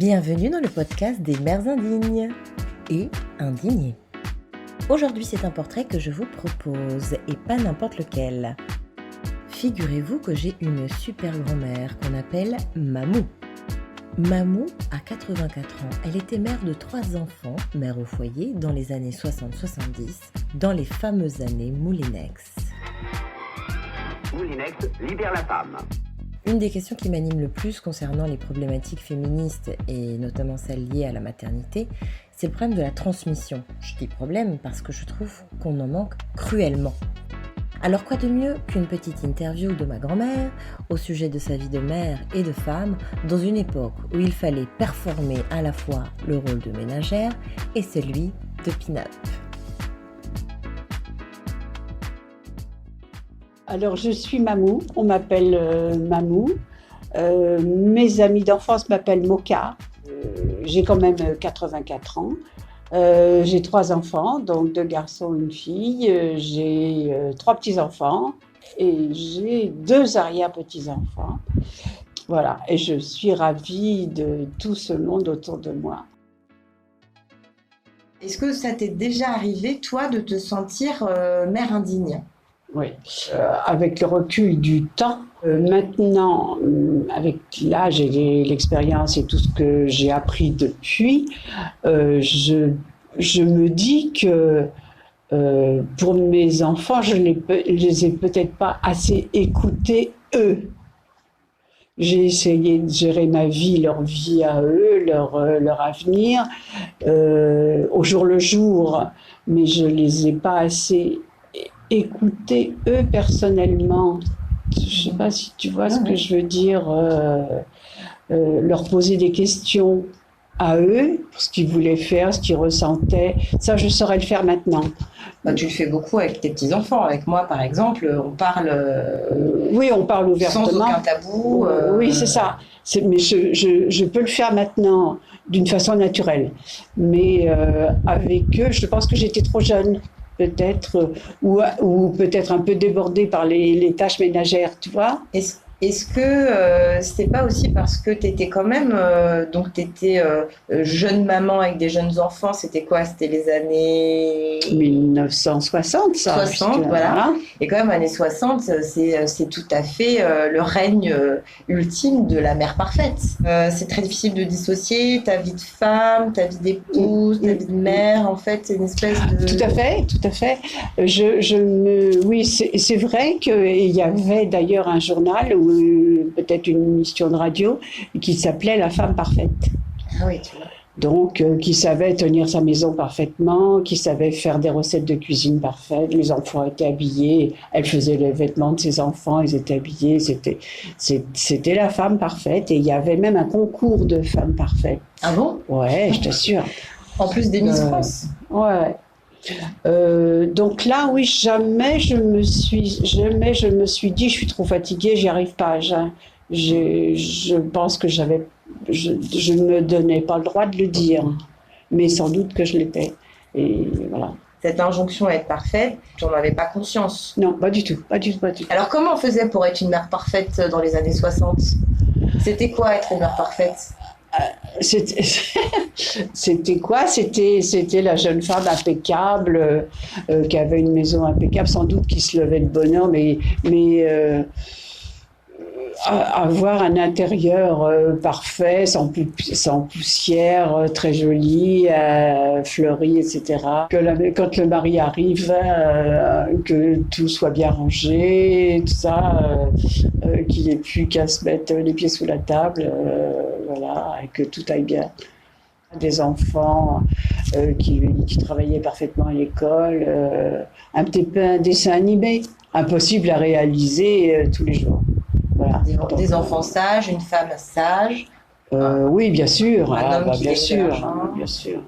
Bienvenue dans le podcast des mères indignes et indignées. Aujourd'hui, c'est un portrait que je vous propose et pas n'importe lequel. Figurez-vous que j'ai une super grand-mère qu'on appelle Mamou. Mamou a 84 ans. Elle était mère de 3 enfants, mère au foyer, dans les années 60-70, dans les fameuses années Moulinex. Moulinex libère la femme. Une des questions qui m'anime le plus concernant les problématiques féministes et notamment celles liées à la maternité, c'est le problème de la transmission. Je dis problème parce que je trouve qu'on en manque cruellement. Alors quoi de mieux qu'une petite interview de ma grand-mère au sujet de sa vie de mère et de femme dans une époque où il fallait performer à la fois le rôle de ménagère et celui de pin-up. Alors, je suis Mamou, on m'appelle Mamou. Mes amis d'enfance m'appellent Moka. J'ai quand même 84 ans. J'ai 3 enfants, donc 2 garçons et une fille. J'ai 3 petits-enfants et j'ai 2 arrière-petits-enfants. Voilà, et je suis ravie de tout ce monde autour de moi. Est-ce que ça t'est déjà arrivé, toi, de te sentir mère indigne ? Oui, avec le recul du temps, maintenant, avec l'âge et l'expérience et tout ce que j'ai appris depuis, je me dis que pour mes enfants, je les ai peut-être pas assez écoutés eux. J'ai essayé de gérer ma vie, leur vie à eux, leur avenir, au jour le jour, mais je les ai pas assez écouter eux personnellement. Je ne sais pas si tu vois ce que je veux dire, leur poser des questions à eux, pour ce qu'ils voulaient faire, ce qu'ils ressentaient. Ça, je saurais le faire maintenant. Bah, tu le fais beaucoup avec tes petits-enfants. Avec moi, par exemple, on parle... oui, on parle ouvertement. Sans aucun tabou. Oui, c'est ça. Mais je peux le faire maintenant d'une façon naturelle. Mais avec eux, je pense que j'étais trop jeune. Peut-être, ou peut-être un peu débordée par les tâches ménagères, tu vois. Est-ce que c'était pas aussi parce que tu étais quand même, donc tu étais jeune maman avec des jeunes enfants, c'était quoi? C'était les années 1960, ça. 60, voilà. Et quand même, années 60, c'est tout à fait le règne ultime de la mère parfaite. C'est très difficile de dissocier ta vie de femme, ta vie d'épouse, ta vie de mère, en fait, c'est une espèce de... Tout à fait. Oui, c'est vrai qu'il y avait d'ailleurs un journal ou peut-être une émission de radio qui s'appelait La femme parfaite. Ah oui, tu vois. Donc, qui savait tenir sa maison parfaitement, qui savait faire des recettes de cuisine parfaites. Les enfants étaient habillés, elle faisait les vêtements de ses enfants, ils étaient habillés. C'était la femme parfaite. Et il y avait même un concours de femmes parfaites. Ah bon? Ouais, je t'assure. En plus des Miss France. Ouais. Donc là, oui, jamais je me suis dit, je suis trop fatiguée, j'y arrive pas. Je pense que je ne me donnais pas le droit de le dire, mais sans doute que je l'étais. Et voilà. Cette injonction à être parfaite, tu n'en avais pas conscience? Non, pas du tout. Alors comment on faisait pour être une mère parfaite dans les années 60? C'était quoi être une mère parfaite? C'était quoi? C'était la jeune femme impeccable, qui avait une maison impeccable, sans doute qui se levait de bonne heure, mais avoir un intérieur parfait, sans poussière, très joli, fleuri, etc. Quand le mari arrive, que tout soit bien rangé, tout ça, qu'il n'ait plus qu'à se mettre les pieds sous la table, voilà, et que tout aille bien. Des enfants qui travaillaient parfaitement à l'école, un petit peu un dessin animé, impossible à réaliser tous les jours. Voilà. Des enfants sages, une femme sage. Oui, bien sûr. Un homme qui bien dégage, sûr.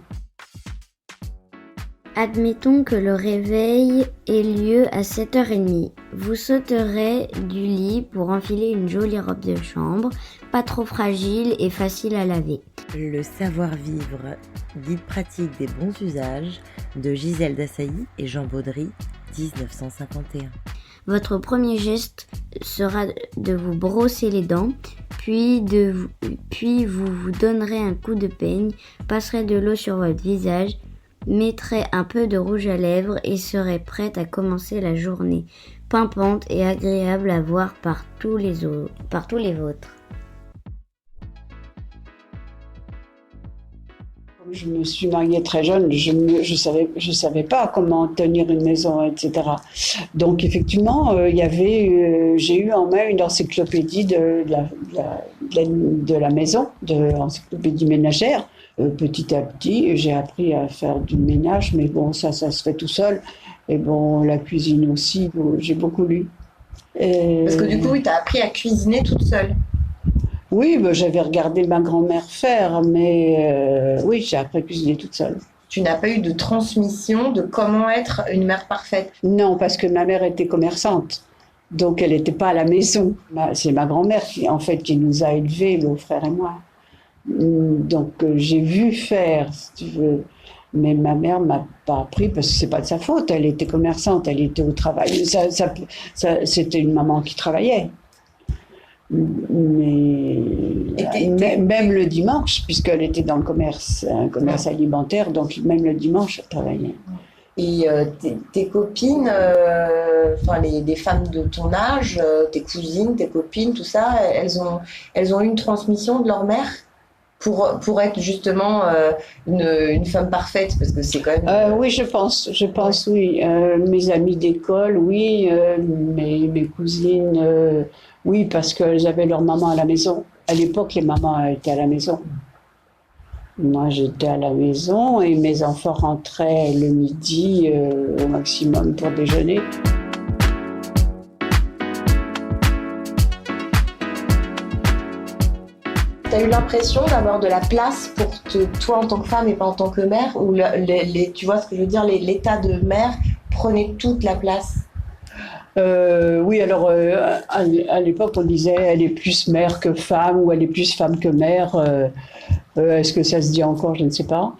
Admettons que le réveil ait lieu à 7h30. Vous sauterez du lit pour enfiler une jolie robe de chambre, pas trop fragile et facile à laver. Le savoir-vivre, guide pratique des bons usages de Gisèle Dassailly et Jean Baudry, 1951. Votre premier geste sera de vous brosser les dents, puis vous vous donnerez un coup de peigne, passerez de l'eau sur votre visage, mettrez un peu de rouge à lèvres et serez prête à commencer la journée, pimpante et agréable à voir par tous les vôtres. Je me suis mariée très jeune, je savais pas comment tenir une maison, etc. Donc effectivement, j'ai eu en main une encyclopédie de la maison, de l'encyclopédie ménagère. Petit à petit, j'ai appris à faire du ménage, mais bon, ça se fait tout seul. Et bon, la cuisine aussi, j'ai beaucoup lu. Parce que du coup, tu as appris à cuisiner toute seule. Oui, j'avais regardé ma grand-mère faire, mais oui, j'ai appris à cuisiner toute seule. Tu n'as pas eu de transmission de comment être une mère parfaite? Non, parce que ma mère était commerçante, donc elle n'était pas à la maison. C'est ma grand-mère qui nous a élevés, mon frère et moi. Donc j'ai vu faire, si tu veux, mais ma mère m'a pas appris parce que c'est pas de sa faute. Elle était commerçante, elle était au travail. C'était une maman qui travaillait. Mais même le dimanche, puisqu'elle était dans le commerce, un commerce alimentaire, donc même le dimanche, elle travaillait. Et tes copines, les femmes de ton âge, tes cousines, tes copines, tout ça, elles ont eu une transmission de leur mère pour être justement une femme parfaite, parce que c'est quand même... Oui, je pense, oui. Mes amies d'école, oui. Mes cousines... oui, parce qu'elles avaient leur maman à la maison. À l'époque, les mamans étaient à la maison. Moi, j'étais à la maison et mes enfants rentraient le midi au maximum pour déjeuner. Tu as eu l'impression d'avoir de la place pour toi en tant que femme et pas en tant que mère, ou tu vois ce que je veux dire, l'état de mère prenait toute la place? Oui, alors à l'époque on disait elle est plus mère que femme ou elle est plus femme que mère. Est-ce que ça se dit encore? Je ne sais pas.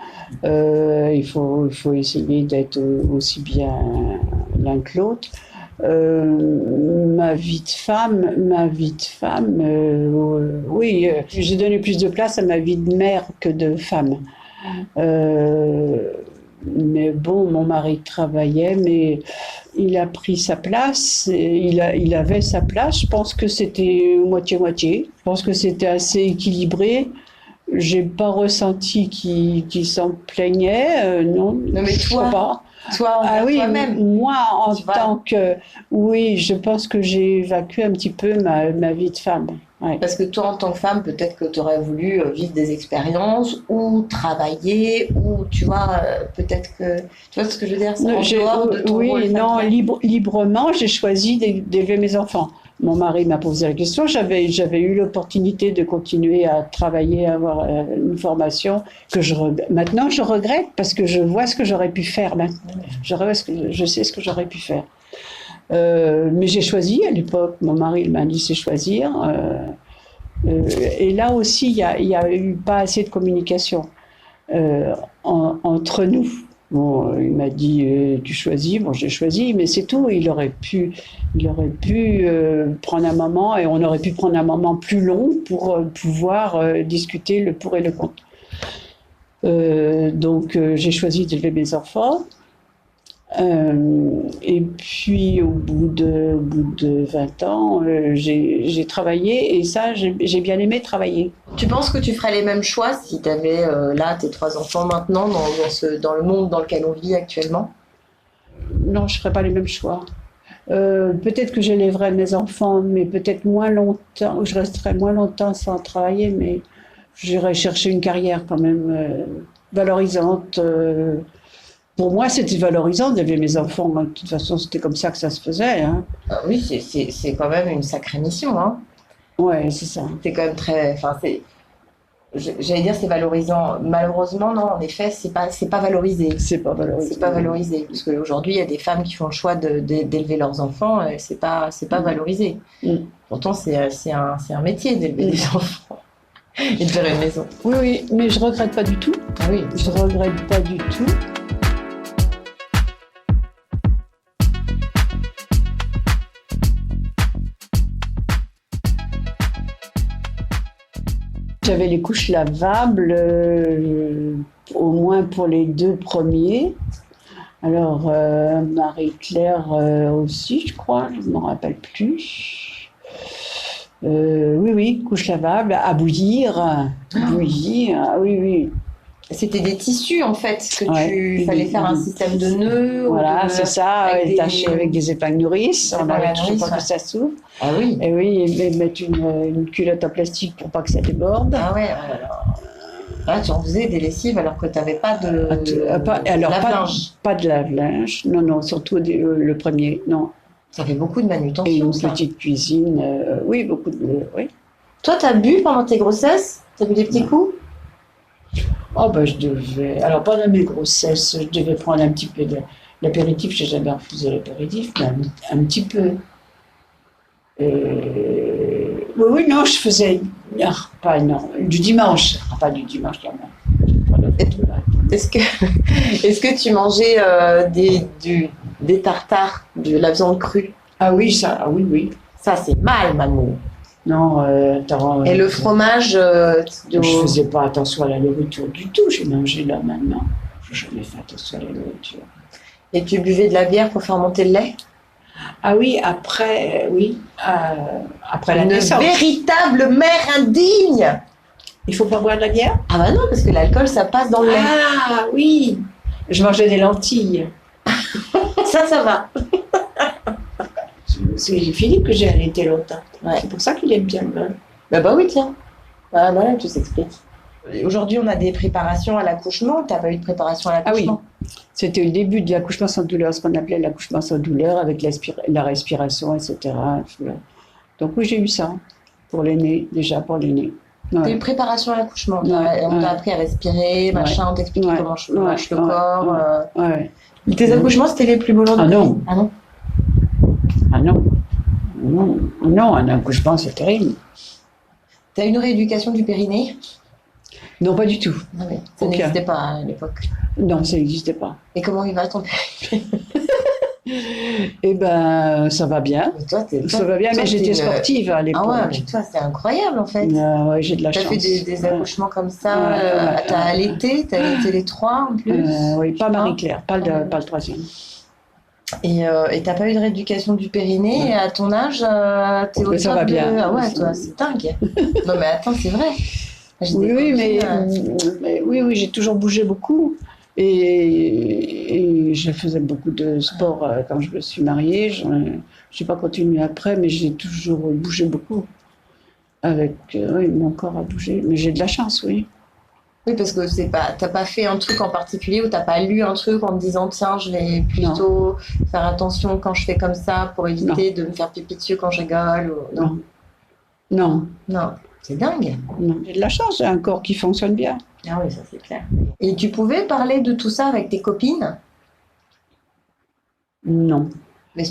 Il faut essayer d'être aussi bien l'un que l'autre. Ma vie de femme, oui, j'ai donné plus de place à ma vie de mère que de femme. Mais bon, mon mari travaillait, mais il a pris sa place, il avait sa place. Je pense que c'était moitié-moitié. Je pense que c'était assez équilibré. J'ai pas ressenti qu'il s'en plaignait, non. Non, mais toi, pas. Toi, toi-même. Moi, en tant que... Oui, je pense que j'ai évacué un petit peu ma vie de femme. Ouais. Parce que toi, en tant que femme, peut-être que tu aurais voulu vivre des expériences ou travailler, ou tu vois, peut-être que... Tu vois ce que je veux dire? En dehors de ton rôle familial. Librement, j'ai choisi d'élever mes enfants. Mon mari m'a posé la question. J'avais eu l'opportunité de continuer à travailler, à avoir une formation maintenant je regrette parce que je vois ce que j'aurais pu faire maintenant. Je sais ce que j'aurais pu faire. Mais j'ai choisi à l'époque. Mon mari m'a dit c'est choisir. Et là aussi, il y a eu pas assez de communication entre nous. Bon, il m'a dit tu choisis. Bon, j'ai choisi, mais c'est tout. Il aurait pu prendre un moment et on aurait pu prendre un moment plus long pour pouvoir discuter le pour et le contre. Donc j'ai choisi d'élever mes enfants. Et puis au bout de 20 ans, j'ai travaillé et ça, j'ai bien aimé travailler. Tu penses que tu ferais les mêmes choix si tu avais là tes 3 enfants maintenant dans le monde dans lequel on vit actuellement? Non, je ne ferais pas les mêmes choix. Peut-être que j'élèverais mes enfants, mais peut-être moins longtemps, je resterais moins longtemps sans travailler, mais j'irais chercher une carrière quand même valorisante. Pour moi, c'était valorisant d'élever mes enfants. De toute façon, c'était comme ça que ça se faisait. Hein. Oui, c'est quand même une sacrée mission. Hein. Ouais, c'est ça. C'est quand même très... J'allais dire c'est valorisant. Malheureusement, non, en effet, c'est pas valorisé. C'est pas valorisé. C'est pas valorisé. Parce qu'aujourd'hui, il y a des femmes qui font le choix d'élever leurs enfants et c'est pas valorisé. Pourtant, c'est un métier d'élever des enfants et de faire une maison. Oui, mais je regrette pas du tout. Ah oui. Je regrette pas du tout. J'avais les couches lavables, au moins pour les 2 premiers. Alors, Marie-Claire aussi, je crois, je ne me rappelle plus. Oui, couches lavables, à bouillir. Ah oui. C'était des tissus en fait, que Ouais. fallait faire un système de nœuds. Voilà, ou c'est ça, avec taché avec des épingles nourrices. On avait toujours pas que ça s'ouvre. Ah oui. Et oui, et mettre une culotte en plastique pour pas que ça déborde. Ah ouais, oh là là. Là, tu en faisais des lessives alors que tu n'avais pas de lave-linge. Pas de lave-linge, non, surtout le premier, non. Ça fait beaucoup de Et manutention, une ça. petite cuisine, oui, beaucoup de... Oui. Toi, tu as bu pendant tes grossesses? Tu as bu des petits coups? Oh, je devais... Alors, pendant mes grossesses, je devais prendre un petit peu de l'apéritif. Je n'ai jamais refusé l'apéritif, mais un petit peu. Oui, non, je faisais un repas, du dimanche. Pas du dimanche, quand même. Est-ce que tu mangeais des tartares, de la viande crue? Ah oui, ça, oui. Ça, c'est mal, Mamou. Non, attends. Et le fromage Je faisais pas attention à la nourriture du tout. J'ai mangé là maintenant. Je n'ai jamais fait attention à la nourriture. Et tu buvais de la bière pour faire monter le lait? Ah oui, après la Une naissance. véritable mère indigne! Il faut pas boire de la bière? Ah bah non, parce que l'alcool, ça passe dans le lait. Ah oui. Je mangeais des lentilles. Ça va. C'est Philippe que j'ai allaité longtemps. Ouais. C'est pour ça qu'il aime bien le vin. Bah oui, tiens. Ah bah tout s'explique. Aujourd'hui, on a des préparations à l'accouchement. T'as pas eu de préparation à l'accouchement? C'était le début de l'accouchement sans douleur, ce qu'on appelait l'accouchement sans douleur, avec la respiration, etc. Donc oui, j'ai eu ça pour l'aîné, déjà pour l'aîné. T'as Ouais. eu préparation à l'accouchement. Ouais, On t'a ouais. appris à respirer, machin, on t'explique Ouais. comment marche Ouais. le corps. Ouais. Tes accouchements, c'était les plus beaux jours de Ah ta non. vie? Ah non. Ah non, un accouchement, c'est terrible. T'as eu une rééducation du périnée? Non, pas du tout. Non, mais ça Aucun. n'existait pas à l'époque. Non, ça n'existait pas. Et comment il va ton périnée? Eh ben, ça va bien. Ça va bien, mais j'étais sportive à l'époque. Ah ouais, mais toi, c'est incroyable en fait. Ouais, j'ai de la T'as chance. fait des accouchements comme ça, Ouais. t'as allaité les 3 en plus. Oui, pas Marie-Claire, pas le troisième. Et t'as pas eu de rééducation du périnée, Ouais. et à ton âge, t'es au Mais ça top va bien. Ah ouais, toi, c'est dingue. Non mais attends, c'est vrai. J'ai des Oui, copines, mais oui, j'ai toujours bougé beaucoup. Et je faisais beaucoup de sport quand je me suis mariée. Je n'ai pas continué après, mais j'ai toujours bougé beaucoup. Avec mon corps a bougé. Mais j'ai de la chance, oui. Oui, parce que t'as pas fait un truc en particulier ou t'as pas lu un truc en te disant tiens, je vais plutôt faire attention quand je fais comme ça pour éviter de me faire pipi dessus quand je rigole. Ou... Non. C'est dingue. Non. J'ai de la chance, j'ai un corps qui fonctionne bien. Ah oui, ça c'est clair. Et tu pouvais parler de tout ça avec tes copines? Non.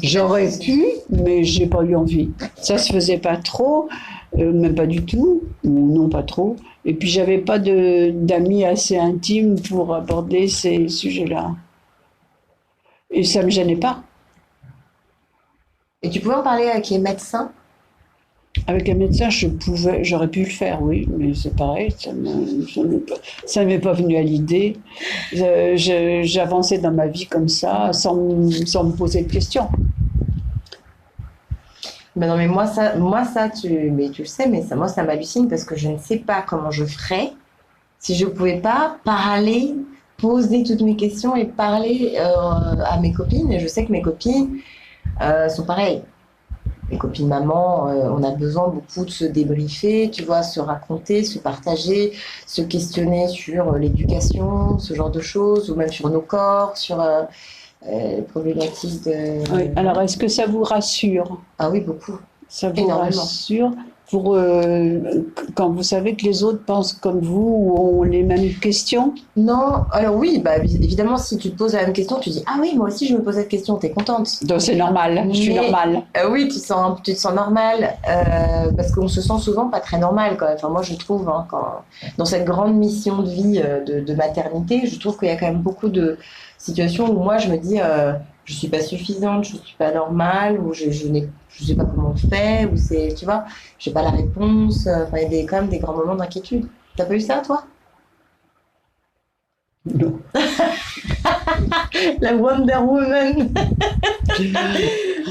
J'aurais pu, mais j'ai pas eu envie. Ça se faisait pas trop, même pas du tout, ou non pas trop. Et puis j'avais pas d'amis assez intimes pour aborder ces sujets-là. Et ça me gênait pas. Et tu pouvais en parler avec les médecins? Avec un médecin, j'aurais pu le faire, oui, mais c'est pareil, ça m'est pas venu à l'idée. J'avançais dans ma vie comme ça, sans me poser de questions. Mais non, mais moi ça tu le sais, mais moi ça m'hallucine parce que je ne sais pas comment je ferais si je pouvais pas parler, poser toutes mes questions et parler à mes copines. Et je sais que mes copines sont pareilles. Les copines maman, on a besoin beaucoup de se débriefer, tu vois, se raconter, se partager, se questionner sur l'éducation, ce genre de choses, ou même sur nos corps, sur les problématiques de... Oui. Alors, est-ce que ça vous rassure? Ah oui, beaucoup. Ça vous Énormément. rassure quand vous savez que les autres pensent comme vous ou ont les mêmes questions? Non, alors oui, bah, évidemment, si tu te poses la même question, tu dis « Ah oui, moi aussi je me pose cette question », t'es contente. Donc c'est normal, je suis Mais- normale. Oui, tu te sens normal, parce qu'on se sent souvent pas très normal quand même. Enfin, moi, je trouve, hein, dans cette grande mission de vie de maternité, je trouve qu'il y a quand même beaucoup de situations où moi, je me dis, je suis pas suffisante, je suis pas normale, ou je sais pas comment on fait, ou c'est, tu vois, j'ai pas la réponse. Enfin, il y a quand même des grands moments d'inquiétude. T'as pas eu ça, toi? Non. La Wonder Woman.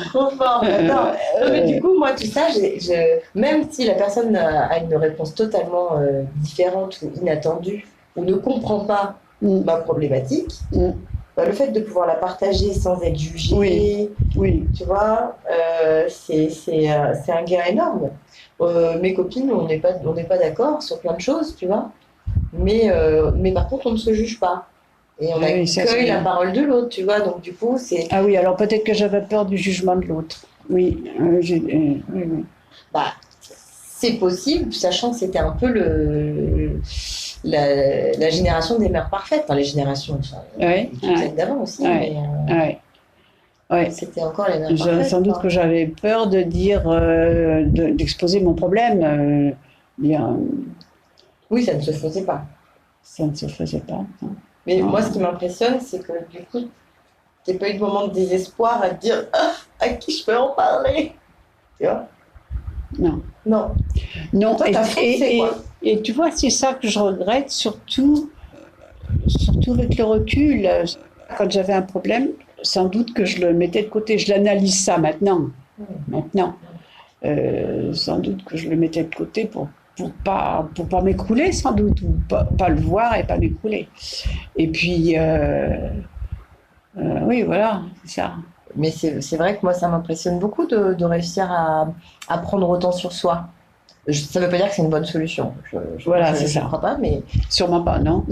Trop fort. Non, mais du coup, moi, tout ça, même si la personne a une réponse totalement différente ou inattendue, ou ne comprend pas ma problématique, bah, le fait de pouvoir la partager sans être jugée, tu vois, c'est un gain énorme. Mes copines, on n'est pas d'accord sur plein de choses, tu vois, mais par contre, on ne se juge pas. Et on accueille la parole de l'autre, tu vois, donc du coup, c'est... Ah oui, alors peut-être que j'avais peur du jugement de l'autre. Oui, oui. Bah, c'est possible, sachant que c'était un peu la génération des mères parfaites, enfin les générations, celles d'avant aussi, mais c'était encore les mères parfaites. Sans doute que j'avais peur de dire, d'exposer mon problème. Oui, ça ne se faisait pas. Ça ne se faisait pas. Non. Mais moi, ce qui m'impressionne, c'est que du coup, tu n'as pas eu de moment de désespoir à te dire à qui je peux en parler. Tu vois? Non. Toi, t'as foncé, quoi. Et tu vois, c'est ça que je regrette, surtout avec le recul. Quand j'avais un problème, sans doute que je le mettais de côté. Je l'analyse ça maintenant. Sans doute que je le mettais de côté pour pas m'écrouler, sans doute, ou pas le voir et pas m'écrouler. Et puis, oui, voilà, c'est ça. Mais c'est vrai que moi, ça m'impressionne beaucoup de réussir à prendre autant sur soi. Ça ne veut pas dire que c'est une bonne solution. Voilà, c'est ça. Je ne crois pas, mais... Sûrement pas, non,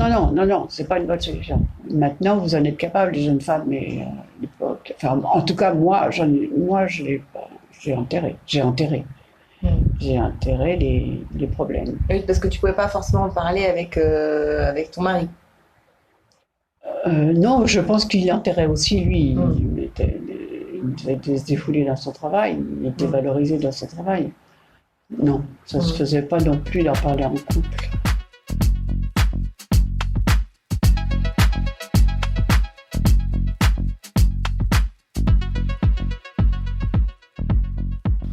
c'est pas une bonne solution. Maintenant, vous en êtes capable, les jeunes femmes, mais à l'époque... Enfin, en tout cas, moi, je l'ai pas... J'ai enterré. J'ai enterré les problèmes. Oui, parce que tu ne pouvais pas forcément en parler avec ton mari. Non, je pense qu'il enterrait aussi, lui. Il devait se défouler dans son travail, il était valorisé dans son travail. Non, ça ne se faisait pas non plus d'en parler en couple.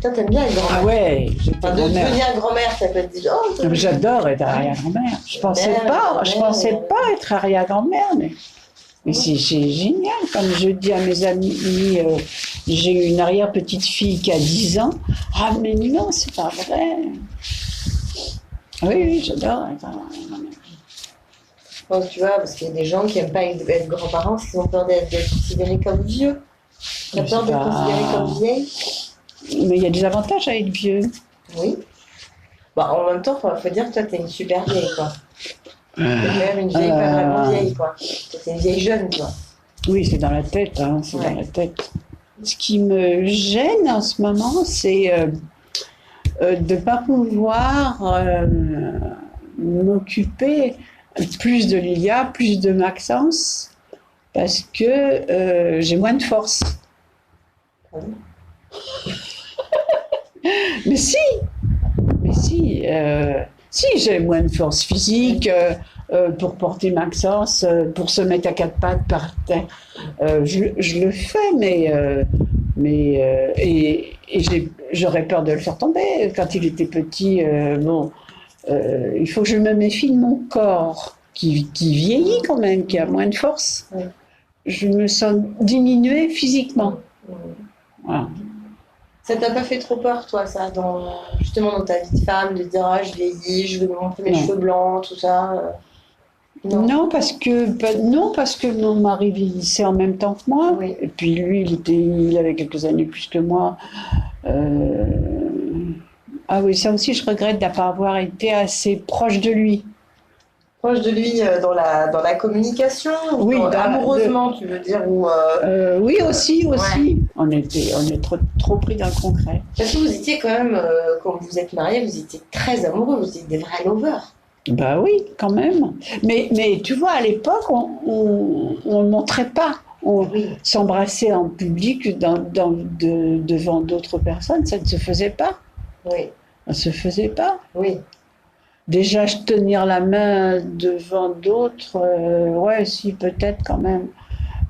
Toi, t'aimes bien être grand-mère. Ah ouais, enfin, de devenir grand-mère, ça peut être dit. Oh, j'adore être arrière-grand-mère. Je pensais pas être arrière-grand-mère, mais c'est génial. Comme je dis à mes amis, j'ai une arrière-petite-fille qui a 10 ans. Ah, mais non, c'est pas vrai. Oui, j'adore être arrière-grand-mère. Bon, tu vois, parce qu'il y a des gens qui n'aiment pas être grands-parents parce qu'ils ont peur d'être considérés comme vieux. T'as peur d'être considérée comme vieille? Mais il y a des avantages à être vieux. Oui. Bah, en même temps, il faut dire que toi, t'es une super vieille, quoi. T'es même une vieille, pas vraiment vieille, quoi. T'es une vieille jeune, quoi. Oui, c'est dans la tête, dans la tête. Ce qui me gêne en ce moment, c'est de ne pas pouvoir m'occuper plus de Lilia, plus de Maxence, parce que j'ai moins de force. Mais si, j'ai moins de force physique pour porter Maxence, pour se mettre à quatre pattes par terre. Je le fais, mais j'aurais peur de le faire tomber. Quand il était petit, il faut que je me méfie de mon corps, qui vieillit quand même, qui a moins de force. Oui. Je me sens diminuée physiquement. Voilà. Ça t'a pas fait trop peur, toi, ça, justement dans ta vie de femme, de dire je vieillis, je veux me montrer mes cheveux blancs, tout ça non, parce que mon mari vieillissait en même temps que moi. Oui. Et puis lui, il avait quelques années plus que moi. Ah oui, ça aussi, je regrette de ne pas avoir été assez proche de lui. Proche de lui dans la communication, oui, amoureusement, tu veux dire, ou oui, aussi. Ouais. On est trop pris dans le concret. Parce que vous étiez quand même, quand vous êtes mariés, vous étiez très amoureux, vous étiez des vrais lovers. Bah oui, quand même. Mais tu vois, à l'époque, on ne montrait pas. On s'embrassait en public devant d'autres personnes, ça ne se faisait pas. Oui. Ça ne se faisait pas. Oui. Déjà, tenir la main devant d'autres, ouais, si, peut-être quand même.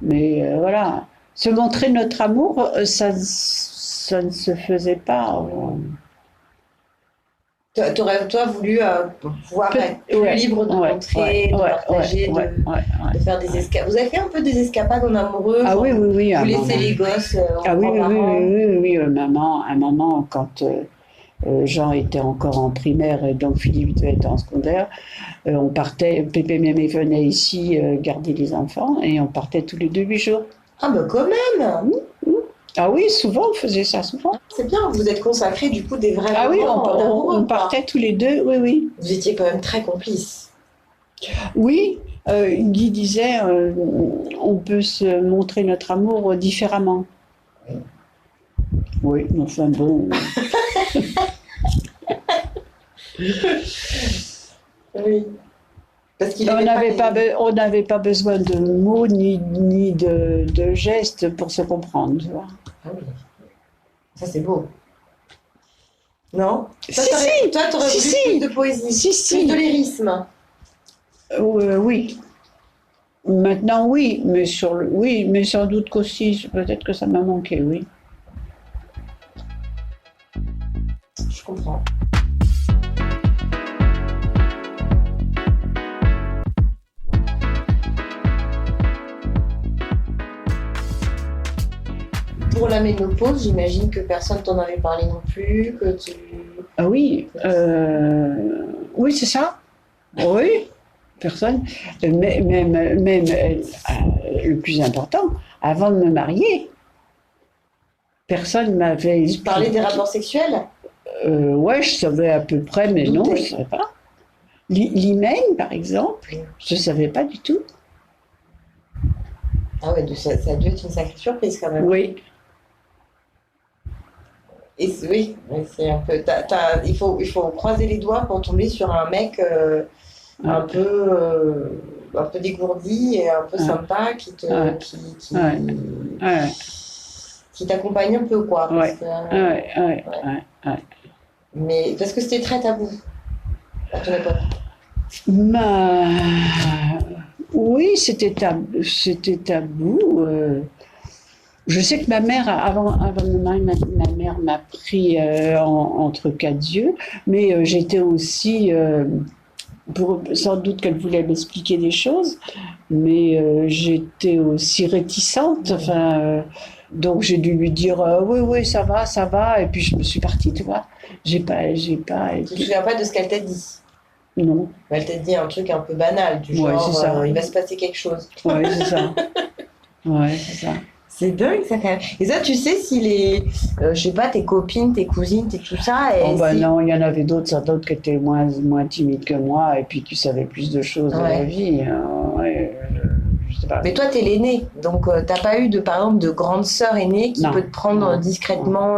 Mais voilà. Se montrer notre amour, ça ne se faisait pas. T'aurais, toi, voulu pouvoir être plus libre de montrer, de partager, de faire des escapades. Vous avez fait un peu des escapades en amoureux? Ah oui. Vous laissez les gosses Oui. Un moment, quand Jean était encore en primaire et donc Philippe devait être en secondaire, on partait, Pépé Mémé venait ici garder les enfants et on partait tous les 2-8 jours. Ah ben quand même. Ah oui, souvent, on faisait ça souvent. C'est bien, vous êtes consacrés du coup des vrais moments. Ah oui, on partait tous les deux, oui. Vous étiez quand même très complices. Oui, Guy disait, on peut se montrer notre amour différemment. Oui, mais enfin bon. Oui. Parce qu'il on n'avait pas besoin de mots ni de gestes pour se comprendre. Tu vois. Ah oui. Ça, c'est beau. Non? Toi, t'aurais voulu plus de poésie, plus de lyrisme. Oui. Maintenant, oui, mais sans doute qu'aussi, peut-être que ça m'a manqué, oui. Je comprends. Pour la ménopause, j'imagine que personne t'en avait parlé non plus, que tu... Ah oui, oui, c'est ça. Oui, personne. Même le plus important, avant de me marier, personne m'avait expliqué. Parler des rapports sexuels? Ouais, je savais à peu près, mais non, je ne savais pas. L'hymen, par exemple, je ne savais pas du tout. Ah ouais, ça a dû être une sacrée surprise quand même. Oui. Et oui, c'est un peu. Il faut croiser les doigts pour tomber sur un mec un peu dégourdi et un peu sympa qui t'accompagne un peu, quoi. Parce que, mais parce que c'était très tabou à ton époque. Oui, c'était tabou. Je sais que ma mère, avant de me marier, ma mère m'a pris entre quatre yeux, mais j'étais aussi, sans doute qu'elle voulait m'expliquer des choses, mais j'étais aussi réticente. Enfin, donc j'ai dû lui dire oui, ça va, et puis je me suis partie, tu vois. J'ai pas. Tu te souviens pas de ce qu'elle t'a dit? Non. Elle t'a dit un truc un peu banal, du genre il va se passer quelque chose. Ouais, c'est ça. Ouais, c'est ça. C'est dingue ça quand même. Et ça, tu sais si je sais pas, tes copines, tes cousines, tout ça. Non, il y en avait d'autres qui étaient moins timides que moi et puis qui savaient plus de choses de la vie. Je sais pas. Mais toi, t'es l'aînée, donc t'as pas eu par exemple de grande sœur aînée qui peut te prendre discrètement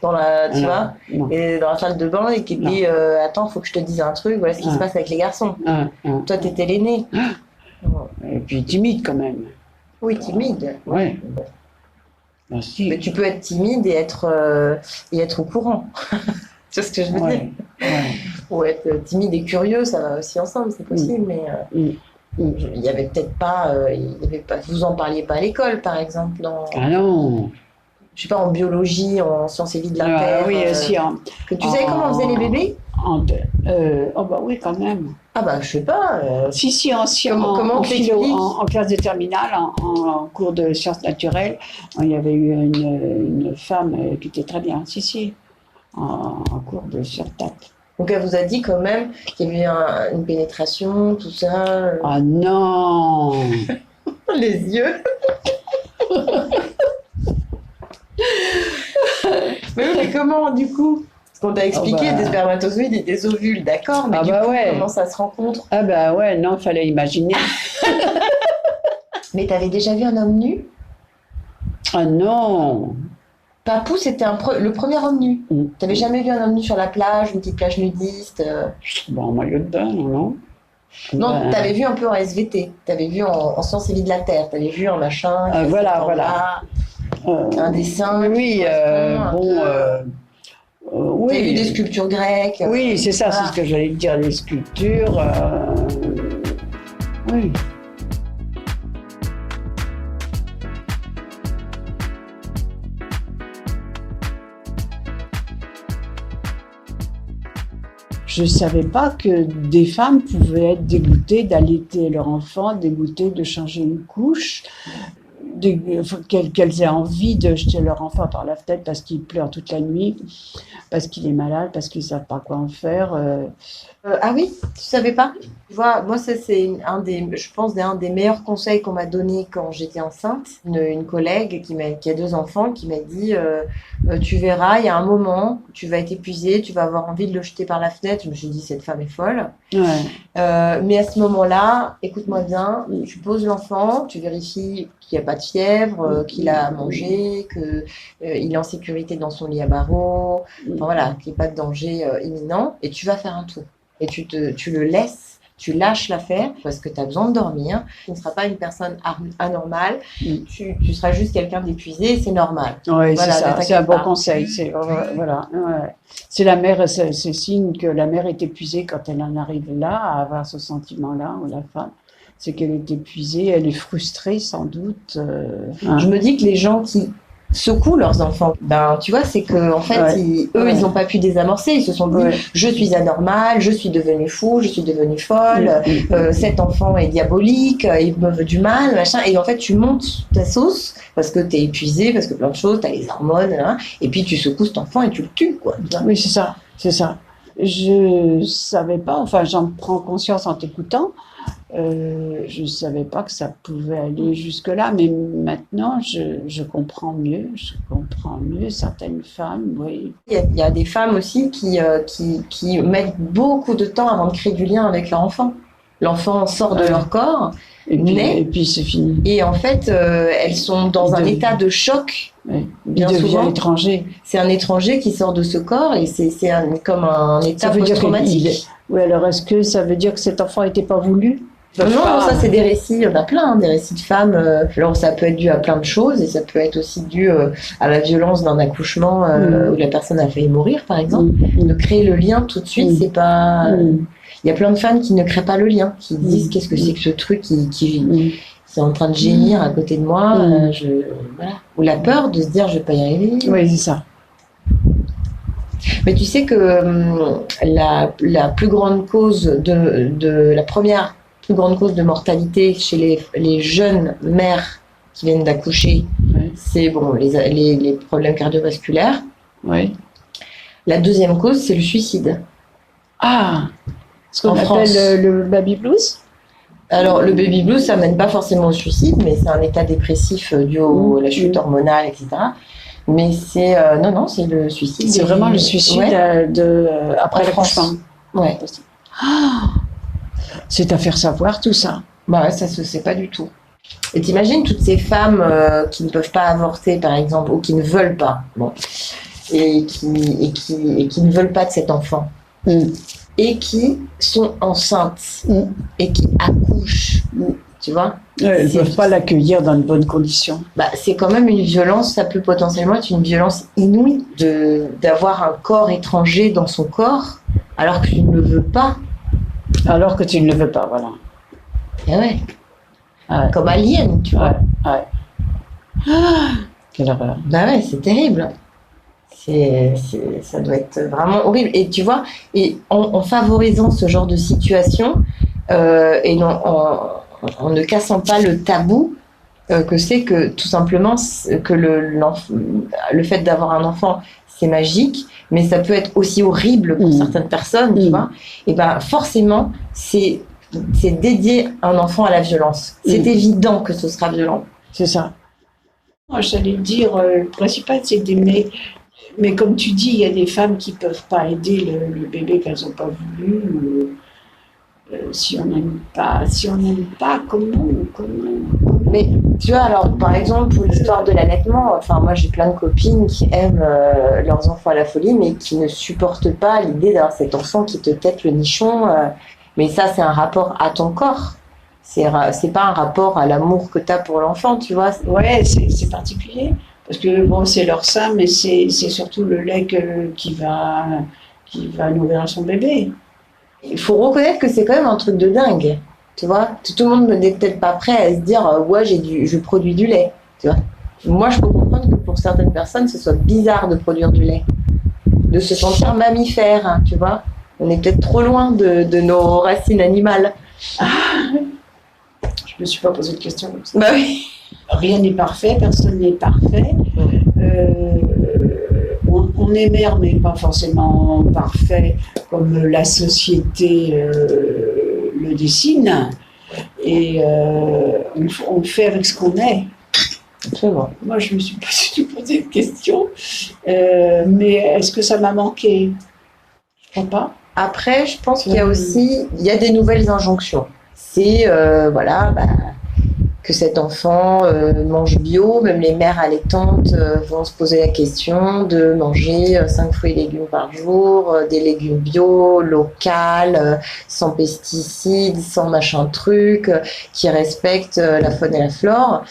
dans la, tu vois, et dans la salle de bain et qui te dit attends, faut que je te dise un truc, voilà ce qui se passe avec les garçons. Toi, t'étais l'aînée. Et puis timide quand même. Oui, timide. Ouais. Ben, si. Mais tu peux être timide et être au courant. C'est ce que je veux dire. Ou être timide et curieux, ça va aussi ensemble, c'est possible. Mais il y avait peut-être pas, vous en parliez pas à l'école, par exemple. Ah non. Je sais pas, en biologie, en sciences et vie de la Terre. Oui, si. Que tu savais comment on faisait les bébés? Oui, quand même. Ah bah, je sais pas. Si, en classe de terminale, en cours de sciences naturelles, il y avait eu une femme qui était très bien. Si, en cours de sciences nat. Donc elle vous a dit quand même qu'il y avait une pénétration, tout ça. Ah non. Les yeux. mais comment du coup? Parce qu'on t'a expliqué des spermatozoïdes et des ovules, d'accord, mais du coup, comment ça se rencontre? Ah bah ouais, non, fallait imaginer. Mais t'avais déjà vu un homme nu? Ah non. Papou, c'était le premier homme nu. T'avais jamais vu un homme nu sur la plage, une petite plage nudiste? En maillot de bain, non? Non, t'avais vu un peu en SVT, t'avais vu en sciences et vie de la Terre, t'avais vu en machin. Voilà. Un dessin. Oui, oui. T'as vu des sculptures grecques? Oui, c'est ça, c'est ce que j'allais dire, les sculptures. Oui. je savais pas que des femmes pouvaient être dégoûtées d'allaiter leur enfant, dégoûtées de changer une couche, qu'elles aient envie de jeter leur enfant par la fenêtre parce qu'il pleure toute la nuit, parce qu'il est malade, parce qu'ils savent pas quoi en faire. Ah oui, tu savais pas? Tu vois, moi ça c'est je pense un des meilleurs conseils qu'on m'a donné quand j'étais enceinte. Une collègue qui a 2 enfants qui m'a dit tu verras, il y a un moment où tu vas être épuisée, tu vas avoir envie de le jeter par la fenêtre. Je me suis dit cette femme est folle. Ouais. Mais à ce moment-là, écoute-moi bien, tu poses l'enfant, tu vérifies qu'il n'y a pas de fièvre, qu'il a mangé, qu'il est en sécurité dans son lit à barreaux, enfin voilà, qu'il n'y ait pas de danger imminent, et tu vas faire un tour. Et tu le laisses, tu lâches l'affaire parce que tu as besoin de dormir. Tu ne seras pas une personne anormale, tu seras juste quelqu'un d'épuisé, c'est normal. Oui, voilà, c'est ça, c'est un bon conseil. Voilà, ouais. C'est la mère, c'est signe que la mère est épuisée quand elle en arrive là, à avoir ce sentiment-là, ou la femme. C'est qu'elle est épuisée, elle est frustrée sans doute. Je me dis que les gens qui secouent leurs enfants, ben tu vois, c'est que en fait ils n'ont pas pu désamorcer, ils se sont dit je suis anormale, je suis devenue fou, je suis devenue folle, cet enfant est diabolique, il me veut du mal, machin, et en fait tu montes ta sauce parce que t'es épuisée, parce que plein de choses, t'as les hormones, hein, et puis tu secoues cet enfant et tu le tues, quoi. Oui, c'est ça. Je savais pas, enfin j'en prends conscience en t'écoutant. Je ne savais pas que ça pouvait aller jusque-là, mais maintenant je comprends mieux. Je comprends mieux certaines femmes, oui. Il y a des femmes aussi qui mettent beaucoup de temps avant de créer du lien avec leur enfant. L'enfant sort de leur corps, et puis c'est fini. Et en fait, elles sont dans un état de choc. Bien souvent, étranger. C'est un étranger qui sort de ce corps et c'est comme un état post-traumatique. Oui, alors est-ce que ça veut dire que cet enfant n'était pas voulu? Non, ça c'est des récits, il y en a plein, des récits de femmes. Alors ça peut être dû à plein de choses et ça peut être aussi dû à la violence d'un accouchement où la personne a failli mourir, par exemple. De créer le lien tout de suite, c'est pas. Il y a plein de femmes qui ne créent pas le lien, qui disent qu'est-ce que c'est que ce truc qui c'est en train de gémir à côté de moi, voilà. Ou la peur de se dire je vais pas y arriver. Oui, c'est ça. Mais tu sais que la plus grande cause la première plus grande cause de mortalité chez les jeunes mères qui viennent d'accoucher, c'est les problèmes cardiovasculaires. Oui. La deuxième cause, c'est le suicide. Ah, ce qu'on appelle le baby blues. Alors, le baby blues, ça mène pas forcément au suicide, mais c'est un état dépressif dû à la chute hormonale, etc. Mais c'est non, c'est le suicide. C'est vraiment le suicide après l'accouchement. Ouais. C'est à faire savoir tout ça. Bah ouais, ça se sait pas du tout. Et t'imagines toutes ces femmes qui ne peuvent pas avorter, par exemple, ou qui ne veulent pas, et qui ne veulent pas de cet enfant, et qui sont enceintes, et qui accouchent, tu vois. Elles ne peuvent pas l'accueillir dans de bonnes conditions. Bah, c'est quand même une violence, ça peut potentiellement être une violence inouïe d'avoir un corps étranger dans son corps, alors que tu ne le veux pas. Alors que tu ne le veux pas, voilà. Et ouais. Comme Alien, tu vois. Ouais. Quelle horreur. Bah ouais, c'est terrible. Ça doit être vraiment horrible. Et tu vois, en favorisant ce genre de situation, et en ne cassant pas le tabou que c'est que tout simplement que le fait d'avoir un enfant, c'est magique, mais ça peut être aussi horrible pour certaines personnes, tu vois. Et ben forcément, c'est dédier un enfant à la violence. C'est évident que ce sera violent. C'est ça. Moi, j'allais dire, le principal, c'est d'aimer. Mais comme tu dis, il y a des femmes qui ne peuvent pas aider le bébé qu'elles n'ont pas voulu. Si on n'aime pas, comment. Mais tu vois, alors par exemple, pour l'histoire de l'allaitement, enfin moi j'ai plein de copines qui aiment leurs enfants à la folie, mais qui ne supportent pas l'idée d'avoir cet enfant qui te tète le nichon. Mais ça, c'est un rapport à ton corps. C'est pas un rapport à l'amour que tu as pour l'enfant, tu vois. Ouais, c'est particulier. Parce que bon, c'est leur sein, mais c'est surtout le lait qui va nourrir son bébé. Il faut reconnaître que c'est quand même un truc de dingue, tu vois. Tout le monde n'est peut-être pas prêt à se dire ouais, je produis du lait, tu vois. Moi, je peux comprendre que pour certaines personnes, ce soit bizarre de produire du lait, de se sentir mammifère, hein, tu vois. on est peut-être trop loin de nos racines animales. Je me suis pas posé de question comme ça. Bah oui. Rien n'est parfait, personne n'est parfait. On est mère, mais pas forcément parfait, comme la société le dessine. Et on le fait avec ce qu'on est. Absolument. Moi, je me suis pas du tout posé de questions. Mais est-ce que ça m'a manqué? Je crois pas. Après, je pense qu'il y a aussi des nouvelles injonctions. C'est que cet enfant mange bio, même les mères allaitantes vont se poser la question de manger 5 fruits et légumes par jour, des légumes bio, local, sans pesticides, sans machin truc, qui respectent la faune et la flore.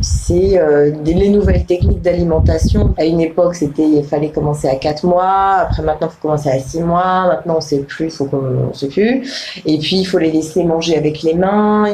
C'est les nouvelles techniques d'alimentation. À une époque, il fallait commencer à 4 mois. Après, maintenant, il faut commencer à 6 mois. Maintenant, on ne sait plus, on sait plus. Et puis, il faut les laisser manger avec les mains.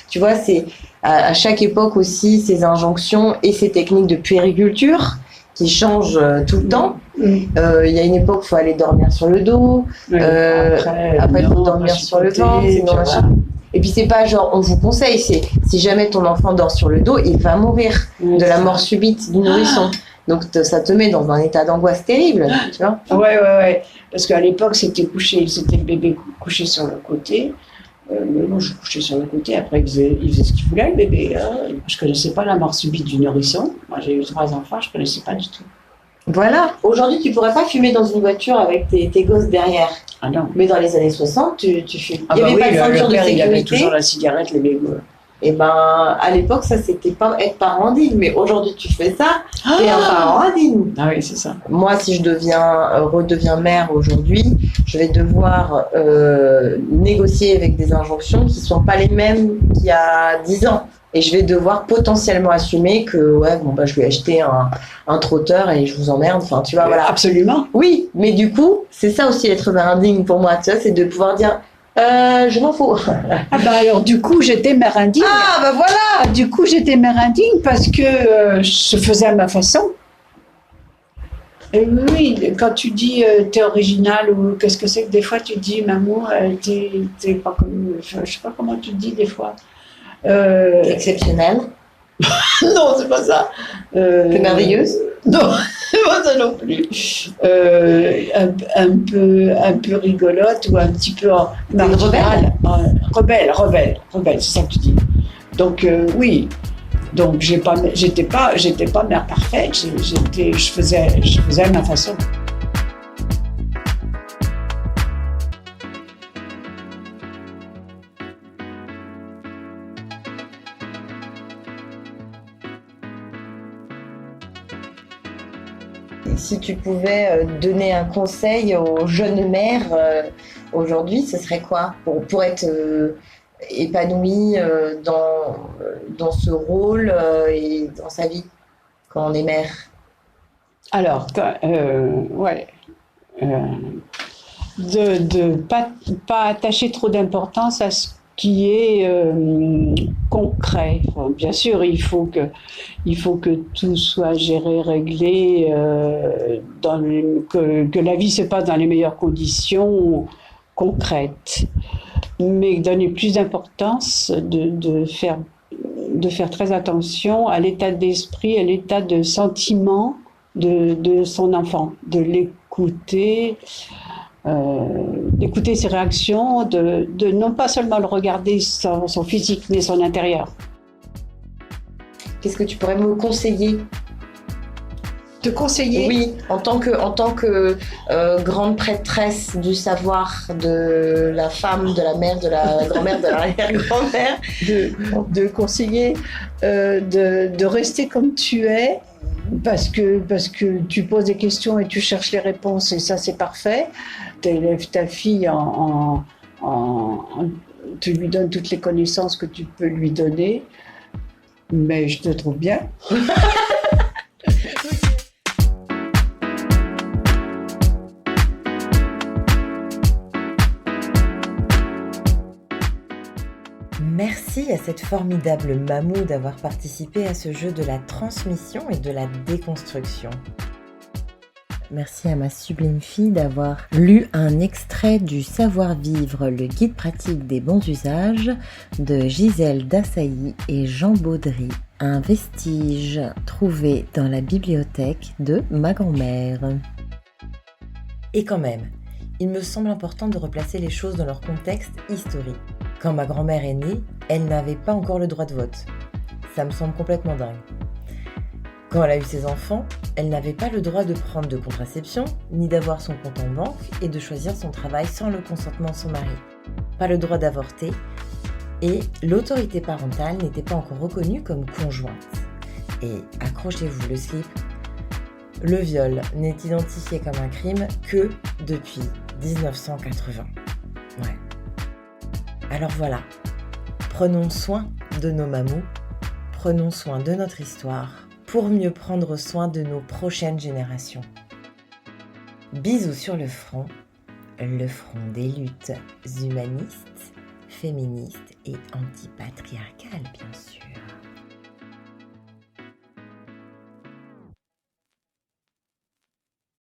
Tu vois, c'est à chaque époque aussi ces injonctions et ces techniques de puériculture qui changent tout le temps. Il y a une époque, il faut aller dormir sur le dos. Après, il faut dormir sur le ventre. Sinon, machin. Et puis c'est pas genre on vous conseille, c'est si jamais ton enfant dort sur le dos, il va mourir de la mort subite du nourrisson. Donc ça te met dans un état d'angoisse terrible, tu vois. Ouais. Parce qu'à l'époque c'était le bébé couché sur le côté. Mais moi je couchais sur le côté. Après il faisait ce qu'il voulait le bébé. Je connaissais pas la mort subite du nourrisson. Moi j'ai eu 3 enfants, je connaissais pas du tout. Voilà. Aujourd'hui, tu pourrais pas fumer dans une voiture avec tes gosses derrière. Ah non. Mais dans les années 60, tu fumes. Il y avait pas de ceinture de sécurité. Il y avait toujours la cigarette, les mégots. Et à l'époque, ça, c'était pas être parent indigne. Mais aujourd'hui, tu fais ça, t'es un parent indigne. Ah oui, c'est ça. Moi, si je redeviens mère aujourd'hui, je vais devoir négocier avec des injonctions qui sont pas les mêmes qu'il y a 10 ans. Et je vais devoir potentiellement assumer que je vais acheter un trotteur et je vous emmerde. Enfin, tu vois, voilà. Absolument. Oui, mais du coup, c'est ça aussi être mère indigne pour moi. Tu vois, c'est de pouvoir dire, je m'en fous. Alors du coup, j'étais mère indigne. Voilà. Du coup, j'étais mère indigne parce que je faisais à ma façon. Et oui, quand tu dis t'es originale ou qu'est-ce que c'est que des fois tu dis maman, t'es pas comme, je sais pas comment tu dis des fois. Exceptionnelle. Non, c'est pas ça. T'es merveilleuse. Non, c'est pas ça non plus. Un peu rigolote ou un petit peu marginale. Rebelle, c'est ça que tu dis. Donc oui. Donc j'étais pas mère parfaite. Je faisais à ma façon. Si tu pouvais donner un conseil aux jeunes mères aujourd'hui, ce serait quoi pour être épanouie dans ce rôle et dans sa vie quand on est mère? Alors, de pas attacher trop d'importance à ce qui est concret. Enfin, bien sûr, il faut que tout soit géré, réglé, que la vie se passe dans les meilleures conditions concrètes. Mais donner plus d'importance, de faire très attention à l'état d'esprit, à l'état de sentiment de son enfant, de l'écouter. D'écouter ses réactions, de non pas seulement le regarder son physique, mais son intérieur. Qu'est-ce que tu pourrais me conseiller? Te conseiller? Oui, en tant que grande prêtresse du savoir de la femme, de la mère, de la grand-mère, de l'arrière-grand-mère. De conseiller de rester comme tu es, parce que tu poses des questions et tu cherches les réponses, et ça c'est parfait. Tu élèves ta fille tu lui donnes toutes les connaissances que tu peux lui donner, mais je te trouve bien. Merci à cette formidable mamou d'avoir participé à ce jeu de la transmission et de la déconstruction. Merci à ma sublime fille d'avoir lu un extrait du Savoir-vivre, le guide pratique des bons usages de Gisèle Dassailly et Jean Baudry, un vestige trouvé dans la bibliothèque de ma grand-mère. Et quand même, il me semble important de replacer les choses dans leur contexte historique. Quand ma grand-mère est née, elle n'avait pas encore le droit de vote. Ça me semble complètement dingue. Quand elle a eu ses enfants, elle n'avait pas le droit de prendre de contraception, ni d'avoir son compte en banque et de choisir son travail sans le consentement de son mari. Pas le droit d'avorter, et l'autorité parentale n'était pas encore reconnue comme conjointe. Et accrochez-vous le slip, le viol n'est identifié comme un crime que depuis 1980. Ouais. Alors voilà, prenons soin de nos mamous, prenons soin de notre histoire, pour mieux prendre soin de nos prochaines générations. Bisous sur le front des luttes humanistes, féministes et antipatriarcales, bien sûr.